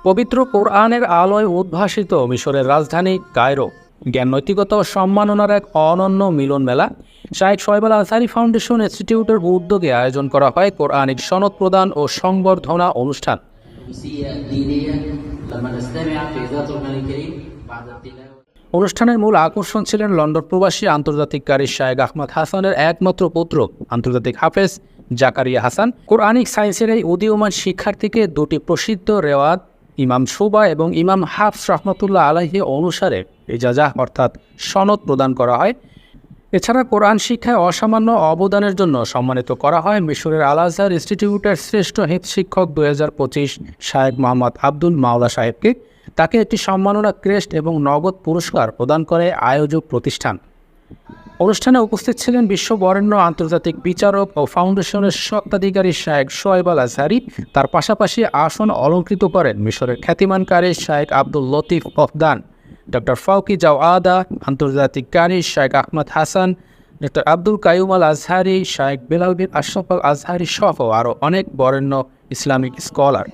পবিত্র কোরআনের আলোয় উদ্ভাসিত মিশরের রাজধানী কায়রো। জ্ঞান, নৈতিকতা ও সম্মাননার এক অনন্য মিলন মেলা। শাইখ শোয়েব আল আজহারি ফাউন্ডেশন ইনস্টিটিউটের উদ্যোগে আয়োজন করা হয় কোরআনিক সনদ প্রদান ও সংবর্ধনা অনুষ্ঠান। অনুষ্ঠানের মূল আকর্ষণ ছিলেন লন্ডন প্রবাসী আন্তর্জাতিক কারি শায়েখ আহমদ হাসানের একমাত্র পুত্র আন্তর্জাতিক হাফেজ জাকারিয়া হাসান। কোরআনিক সায়েন্সের এই উদীয়মান শিক্ষার্থীকে দুটি প্রসিদ্ধ রেওয়াত ইমাম শুবা এবং ইমাম হাফস রহমতুল্লাহ আলাইহি অনুসারে ইজাজাহ অর্থাৎ সনদ প্রদান করা হয়। এছাড়া কোরআন শিক্ষায় অসামান্য অবদানের জন্য সম্মানিত করা হয় মিশরের আল আজহার ইনস্টিটিউটের শ্রেষ্ঠ হিফজ শিক্ষক 2025 শায়েখ মোহাম্মদ আব্দুল মাওলা সাহেবকে। তাকে একটি সম্মাননা ক্রেস্ট এবং নগদ পুরস্কার প্রদান করে আয়োজক প্রতিষ্ঠান। অনুষ্ঠানে উপস্থিত ছিলেন বিশ্ববরেণ্য আন্তর্জাতিক বিচারক ও ফাউন্ডেশনের স্বত্বাধিকারী শায়েখ শোয়েব আল আজহারি। তার পাশাপাশি আসন অলঙ্কৃত করেন মিশরের খ্যাতিমান কারি শায়েখ আব্দুল লতিফ অফদান, ডক্টর ফাউকি জাওয়াদা, আন্তর্জাতিক কারি শায়েখ আহমদ হাসান, ডক্টর আব্দুল কাইয়ুম আল আজহারি, শায়েখ বেলাল বিন আশরাফ আল আজহারি সহ আরও অনেক বরেণ্য ইসলামিক স্কলার।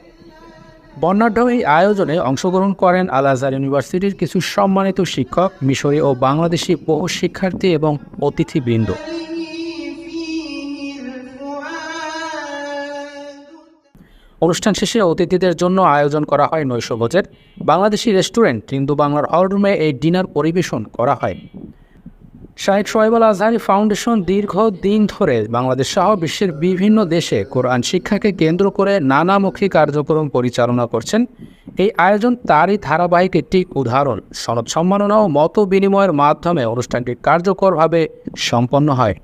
বর্ণাঢ্য এই আয়োজনে অংশগ্রহণ করেন আল আজহার ইউনিভার্সিটির কিছু সম্মানিত শিক্ষক, মিশরী ও বাংলাদেশি বহু শিক্ষার্থী এবং অতিথিবৃন্দ। অনুষ্ঠান শেষে অতিথিদের জন্য আয়োজন করা হয় নৈশভোজের। বাংলাদেশি রেস্টুরেন্ট হিন্দু বাংলার হলরুমে এই ডিনার পরিবেশন করা হয়। শাইখ শোয়েব আল আজহারি ফাউন্ডেশন দীর্ঘদিন ধরে বাংলাদেশ সহ বিশ্বের বিভিন্ন দেশে কোরআন শিক্ষাকে কেন্দ্র করে নানামুখী কার্যক্রম পরিচালনা করছেন। এই আয়োজন তারই ধারাবাহিক একটি উদাহরণ। সনদ সম্মাননা ও মত বিনিময়ের মাধ্যমে অনুষ্ঠানটি কার্যকরভাবে সম্পন্ন হয়।